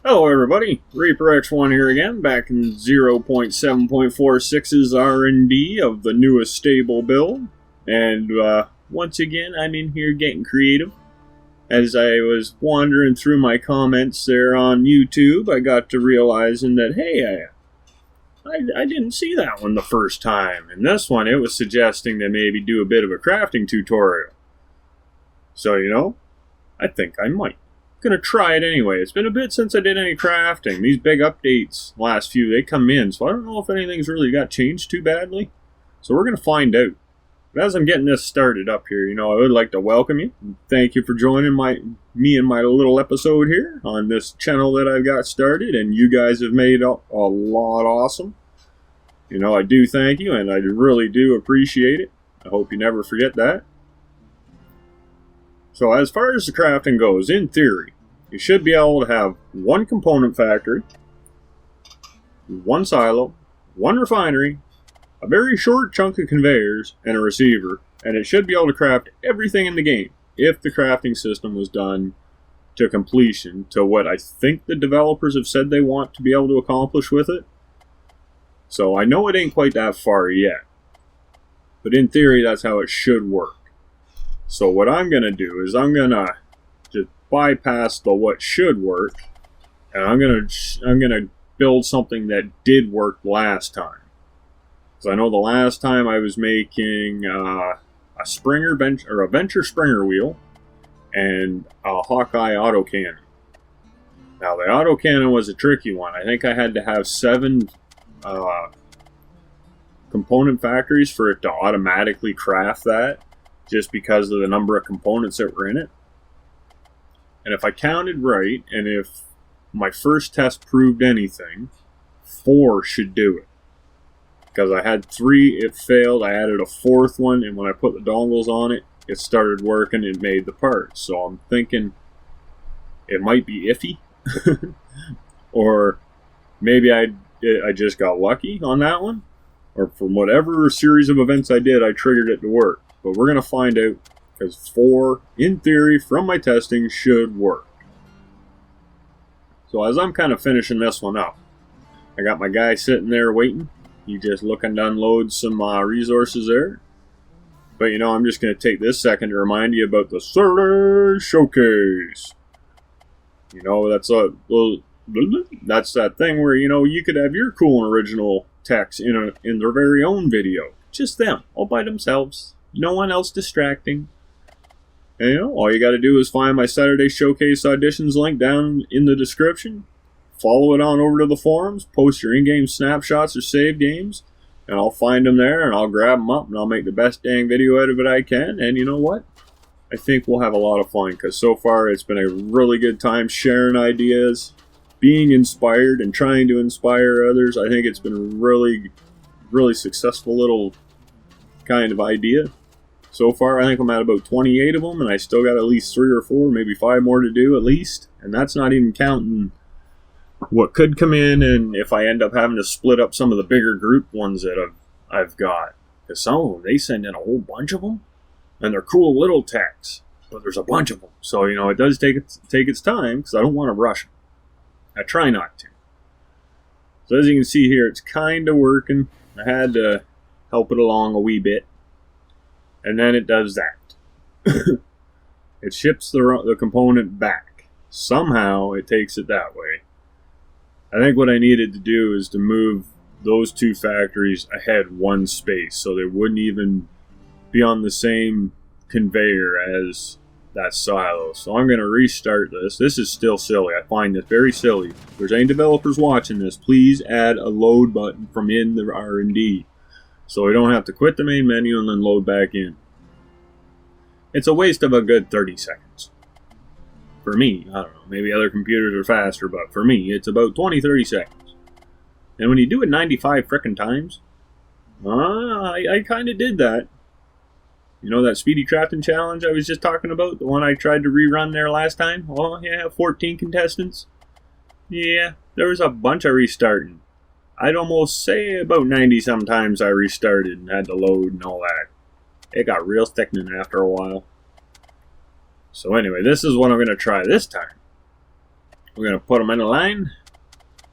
Hello everybody, Reaper X1 here again, back in 0.7.46's R&D of the newest stable build. And once again, I'm in here getting creative. As I was wandering through my comments there on YouTube, I got to realizing that, hey, I didn't see that one the first time. And this one, it was suggesting to maybe do a bit of a crafting tutorial. So, I think I might. Gonna try it anyway. It's been a bit since I did any crafting. These big updates, last few, they come in, so I don't know if anything's really got changed too badly. So we're gonna find out. But as I'm getting this started up here, I would like to welcome you. Thank you for joining me in my little episode here on this channel that I've got started, and you guys have made a lot awesome. I do thank you, and I really do appreciate it. I hope you never forget that. So as far as the crafting goes, in theory, you should be able to have one component factory, one silo, one refinery, a very short chunk of conveyors, and a receiver, and it should be able to craft everything in the game if the crafting system was done to completion, to what I think the developers have said they want to be able to accomplish with it. So I know it ain't quite that far yet, but in theory that's how it should work. So what I'm going to do is I'm going to just bypass the what should work, and I'm going to build something that did work last time. Because I know the last time I was making a Venture Springer wheel and a Hawkeye autocannon. Now the autocannon was a tricky one. I think I had to have 7 component factories for it to automatically craft that, just because of the number of components that were in it. And if I counted right, and if my first test proved anything, 4 should do it. Because I had 3, it failed, I added a 4th one, and when I put the dongles on it, it started working, it made the parts. So I'm thinking it might be iffy, or maybe I just got lucky on that one, or from whatever series of events I did, I triggered it to work. But we're going to find out, because 4, in theory, from my testing, should work. So as I'm kind of finishing this one up, I got my guy sitting there waiting. He's just looking to unload some resources there. But I'm just going to take this second to remind you about the Saturday Showcase. That's that thing where, you could have your cool and original text in their very own video. Just them, all by themselves. No one else distracting. And all you got to do is find my Saturday Showcase auditions link down in the description. Follow it on over to the forums. Post your in-game snapshots or save games. And I'll find them there and I'll grab them up and I'll make the best dang video out of it I can. And you know what? I think we'll have a lot of fun, because so far it's been a really good time sharing ideas, being inspired and trying to inspire others. I think it's been a really, really successful little kind of idea. So far, I think I'm at about 28 of them, and I still got at least 3 or 4, maybe 5 more to do at least. And that's not even counting what could come in, and if I end up having to split up some of the bigger group ones that I've got. Because some of them, they send in a whole bunch of them, and they're cool little techs, but there's a bunch of them. So, it does take its time, because I don't want to rush them. I try not to. So as you can see here, it's kind of working. I had to help it along a wee bit. And then it does that. It ships the component back. Somehow it takes it that way. I think what I needed to do is to move those 2 factories ahead 1 space, so they wouldn't even be on the same conveyor as that silo. So I'm going to restart this. This is still silly. I find this very silly. If there's any developers watching this, please add a load button from in the R&D. So we don't have to quit the main menu and then load back in. It's a waste of a good 30 seconds. For me, I don't know, maybe other computers are faster, but for me, it's about 20-30 seconds. And when you do it 95 frickin' times, I kind of did that. That speedy crafting challenge I was just talking about, the one I tried to rerun there last time? Oh, yeah, 14 contestants. Yeah, there was a bunch of restarting. I'd almost say about 90 sometimes I restarted and had to load and all that. It got real sickening after a while. So anyway, this is what I'm going to try this time. We're going to put them in a line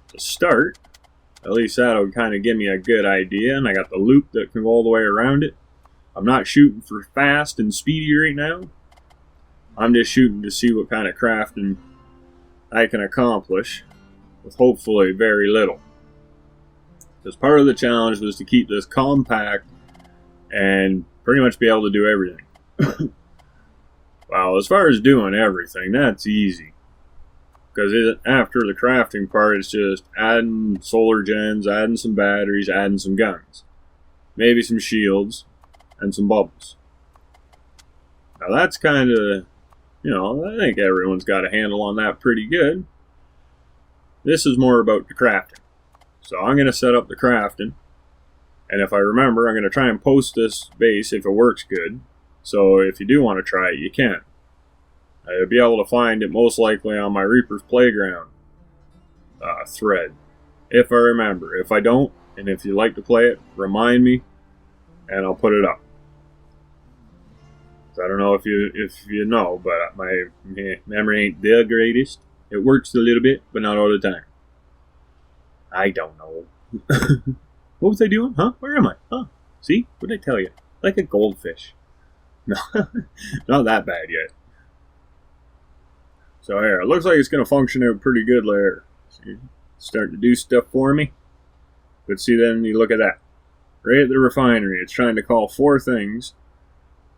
to start. At least that'll kind of give me a good idea. And I got the loop that can go all the way around it. I'm not shooting for fast and speedy right now. I'm just shooting to see what kind of crafting I can accomplish with hopefully very little. Because part of the challenge was to keep this compact and pretty much be able to do everything. Well, as far as doing everything, that's easy. Because after the crafting part, it's just adding solar gens, adding some batteries, adding some guns. Maybe some shields, and some bubbles. Now that's kind of, I think everyone's got a handle on that pretty good. This is more about the crafting. So I'm going to set up the crafting. And if I remember, I'm going to try and post this base if it works good. So if you do want to try it, you can. You'll be able to find it most likely on my Reaper's Playground thread. If I remember. If I don't, and if you like to play it, remind me, and I'll put it up. I don't know if you know, but my memory ain't the greatest. It works a little bit, but not all the time. I don't know. What was I doing? Huh? Where am I? Huh? See? What did I tell you? Like a goldfish. No, not that bad yet. So here, it looks like it's going to function out pretty good there. See? Starting to do stuff for me. But see, then you look at that. Right at the refinery, it's trying to call 4 things.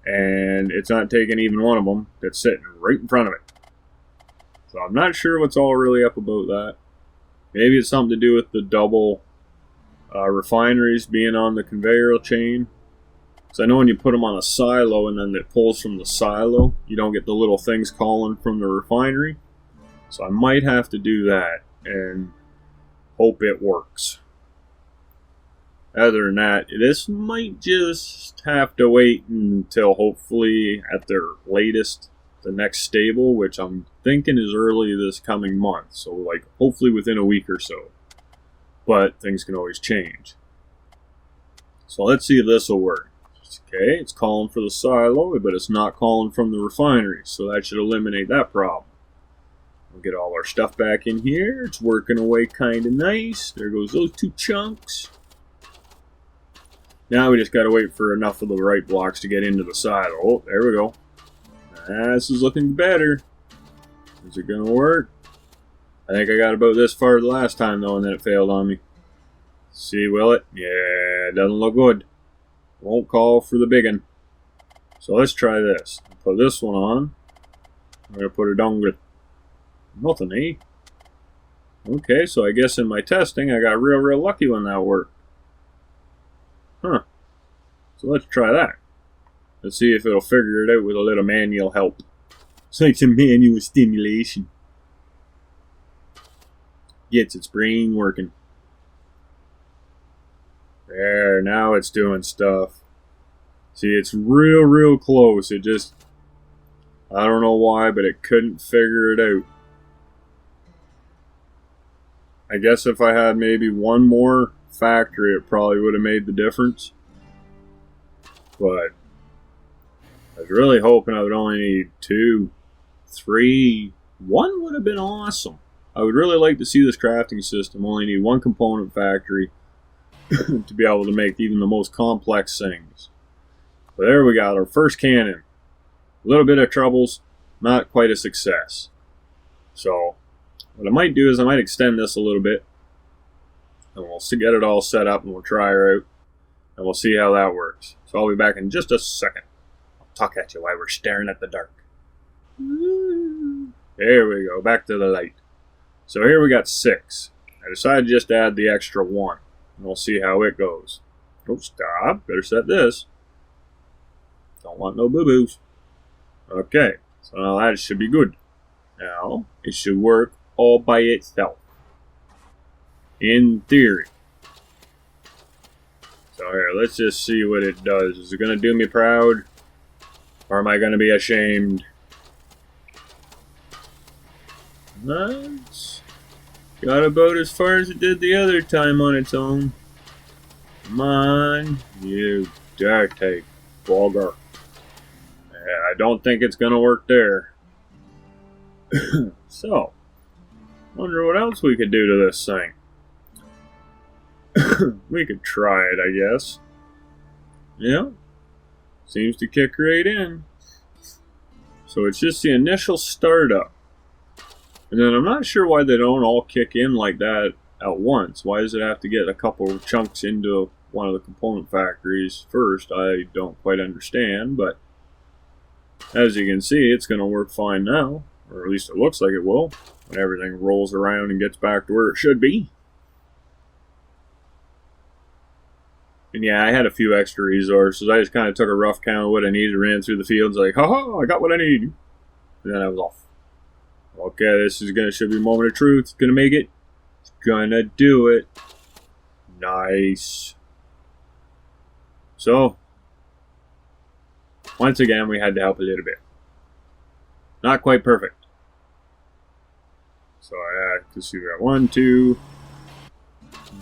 And it's not taking even one of them that's sitting right in front of it. So I'm not sure what's all really up about that. Maybe it's something to do with the double refineries being on the conveyor chain. So I know when you put them on a silo and then it pulls from the silo, you don't get the little things calling from the refinery. So I might have to do that and hope it works. Other than that, this might just have to wait until hopefully at their latest, the next stable, which I'm thinking is early this coming month. So like hopefully within a week or so. But things can always change. So let's see if this will work. Okay, it's calling for the silo, but it's not calling from the refinery. So that should eliminate that problem. We'll get all our stuff back in here. It's working away kind of nice. There goes those 2 chunks. Now we just got to wait for enough of the right blocks to get into the silo. Oh, there we go. This is looking better. Is it going to work? I think I got about this far the last time, though, and then it failed on me. See, will it? Yeah, it doesn't look good. Won't call for the big one. So let's try this. Put this one on. I'm going to put a dongle. Nothing, eh? Okay, so I guess in my testing, I got real lucky when that worked. Huh. So let's try that. Let's see if it'll figure it out with a little manual help. It's like some manual stimulation. Gets its brain working. There, now it's doing stuff. See, it's real close. It just, I don't know why, but it couldn't figure it out. I guess if I had maybe one more factory, it probably would have made the difference. But I was really hoping I would only need 2, 3. 1 would have been awesome. I would really like to see this crafting system only need 1 component factory to be able to make even the most complex things. But there we got our first cannon. A little bit of troubles, not quite a success. So what I might do is I might extend this a little bit. And we'll get it all set up and we'll try her out. And we'll see how that works. So I'll be back in just a second. I'll talk at you while we're staring at the dark. There we go, back to the light. So here we got 6. I decided just to add the extra 1. And we'll see how it goes. Oh, stop. Better set this. Don't want no boo-boos. Okay, so now that should be good. Now, it should work all by itself. In theory. So here, let's just see what it does. Is it going to do me proud? Or am I going to be ashamed? Nice. Got about as far as it did the other time on its own. Come on, you dirty bugger. Yeah, I don't think it's going to work there. So, Wonder what else we could do to this thing. We could try it, I guess. Yeah. Seems to kick right in. So it's just the initial startup. And then I'm not sure why they don't all kick in like that at once. Why does it have to get a couple of chunks into one of the component factories first? I don't quite understand, but as you can see, it's going to work fine now. Or at least it looks like it will, when everything rolls around and gets back to where it should be. And yeah, I had a few extra resources. I just kind of took a rough count of what I needed, ran through the fields like, haha, I got what I need. And then I was off. Okay, this is should be a moment of truth. It's gonna make it. It's gonna do it. Nice. So, once again, we had to help a little bit. Not quite perfect. So I have to see we got 1, 2,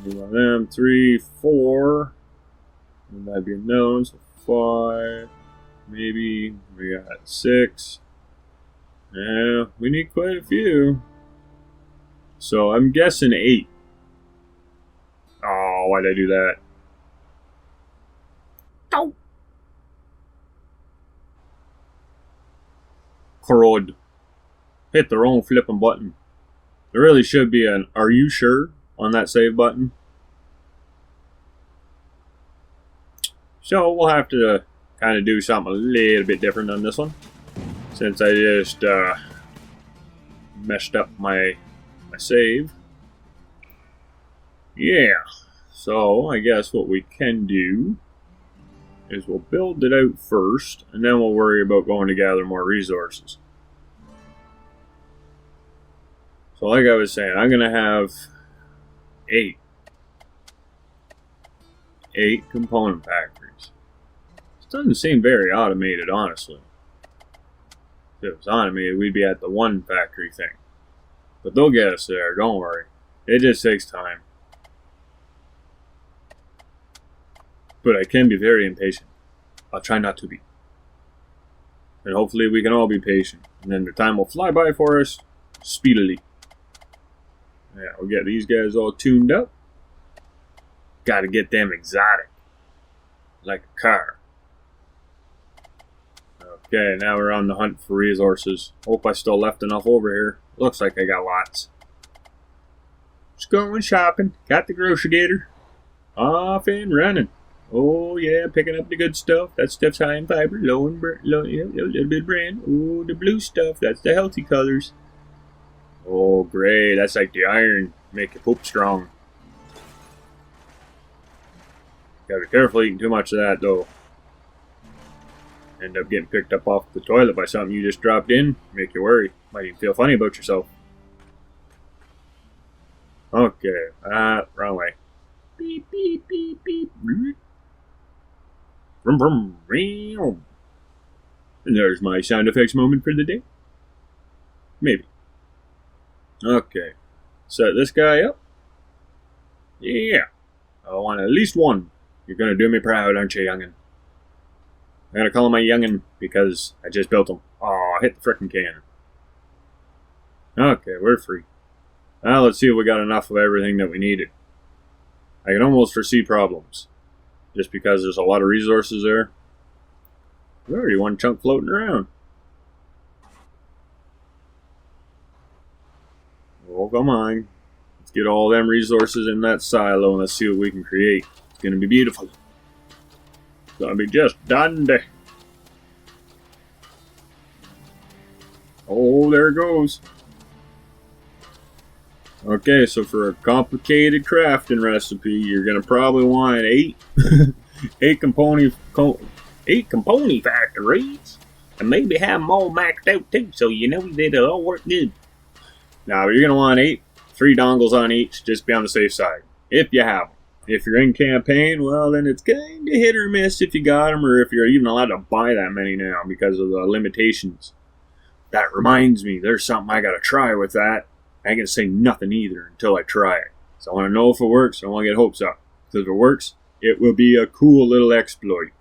one of them, 3, 4. And that'd be unknown, so 5. Maybe we got 6. Yeah, we need quite a few. So I'm guessing 8. Oh, why'd I do that? Oh. Crud. Hit the wrong flipping button. There really should be an "Are you sure?" on that save button. So we'll have to kind of do something a little bit different on this one, since I just messed up my save. Yeah. So I guess what we can do is we'll build it out first, and then we'll worry about going to gather more resources. So like I was saying, I'm going to have 8 component factories. It doesn't seem very automated, honestly. If it was automated, we'd be at the 1 factory thing. But they'll get us there, don't worry. It just takes time. But I can be very impatient. I'll try not to be. And hopefully we can all be patient. And then the time will fly by for us speedily. Yeah, we'll get these guys all tuned up. Gotta get them exotic. Like a car. Okay, now we're on the hunt for resources. Hope I still left enough over here. Looks like I got lots. Just going shopping. Got the grocery gator. Off and running. Oh yeah, picking up the good stuff. That stuff's high in fiber, low in yeah, a little bit of brand. Oh, the blue stuff, that's the healthy colors. Oh, great, that's like the iron. Make your poop strong. Gotta be careful eating too much of that, though. End up getting picked up off the toilet by something you just dropped in. Make you worry. Might even feel funny about yourself. Okay, wrong way. Beep, beep, beep, beep. Vroom, vroom, vroom. And there's my sound effects moment for the day. Maybe. Okay. Set this guy up. Yeah. I want at least 1. You're gonna do me proud, aren't you, youngin'? I gotta call him my youngin' because I just built him. Aw, hit the frickin' can. Okay, we're free. Now let's see if we got enough of everything that we needed. I can almost foresee problems. Just because there's a lot of resources there. There's already 1 chunk floating around. Oh, come on. Let's get all them resources in that silo and let's see what we can create. It's gonna be beautiful. It's gonna be just dandy. Oh, there it goes. Okay, so for a complicated crafting recipe, you're gonna probably want 8 component factories, and maybe have them all maxed out too, so you know that it'll all work good. Now you're gonna want 3 dongles on each, just be on the safe side, if you have them. If you're in campaign, well then it's kind of hit or miss if you got them, or if you're even allowed to buy that many now because of the limitations. That reminds me, there's something I gotta try with that. I ain't gonna say nothing either until I try it. So I want to know if it works. I want to get hopes up. Because if it works, it will be a cool little exploit.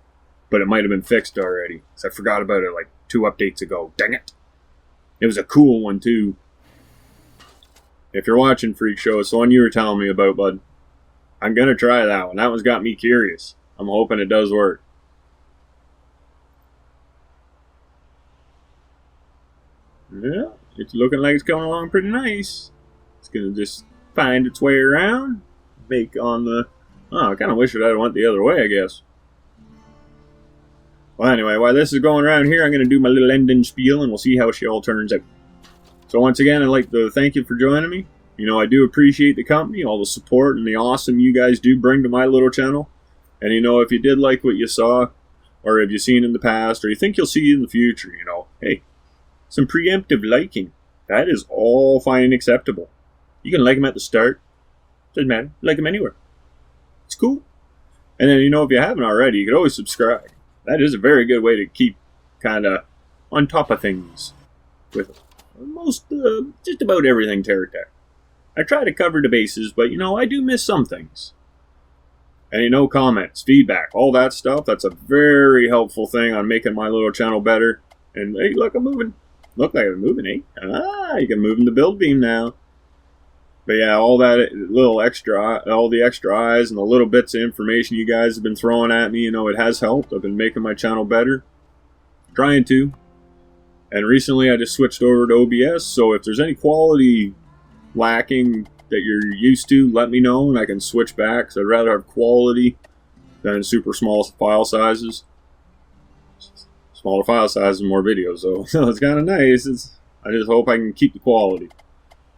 But it might have been fixed already. Because I forgot about it like 2 updates ago. Dang it. It was a cool one too. If you're watching Freak Show, it's the one you were telling me about, bud. I'm going to try that one. That one's got me curious. I'm hoping it does work. Yeah, it's looking like it's coming along pretty nice. It's going to just find its way around. Make on the... Oh, I kind of wish it had went the other way, I guess. Well, anyway, while this is going around here, I'm going to do my little ending spiel, and we'll see how she all turns out. So once again, I'd like to thank you for joining me. You know, I do appreciate the company, all the support, and the awesome you guys do bring to my little channel. And, you know, if you did like what you saw, or have you seen in the past, or you think you'll see in the future, you know, hey, some preemptive liking. That is all fine and acceptable. You can like them at the start. Doesn't matter. Like them anywhere. It's cool. And then, you know, if you haven't already, you could always subscribe. That is a very good way to keep kind of on top of things with most, just about everything Terra Tech. I try to cover the bases, but, you know, I do miss some things. And, you know, comments, feedback, all that stuff, that's a very helpful thing on making my little channel better. And, hey, look, I'm moving. Look like I'm moving, eh? Ah, you can move in the build beam now. But yeah, all that little extra, all the extra eyes and the little bits of information you guys have been throwing at me, you know, it has helped. I've been making my channel better. Trying to. And recently I just switched over to OBS, so if there's any quality lacking that you're used to, let me know and I can switch back, because I'd rather have quality than super small file sizes. Smaller file sizes and more videos, so it's kind of nice. I just hope I can keep the quality.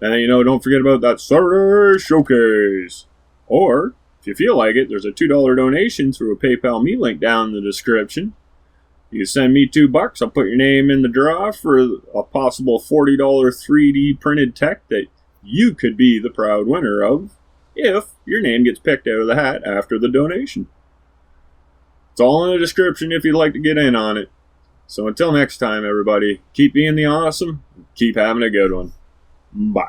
And, you know, don't forget about that Saturday Showcase. Or, if you feel like it, there's a $2 donation through a PayPal me link down in the description. You can send me $2. I'll put your name in the draw for a possible $40 3D printed tech that you could be the proud winner of if your name gets picked out of the hat after the donation. It's all in the description if you'd like to get in on it. So until next time, everybody, keep being the awesome, keep having a good one. Bye.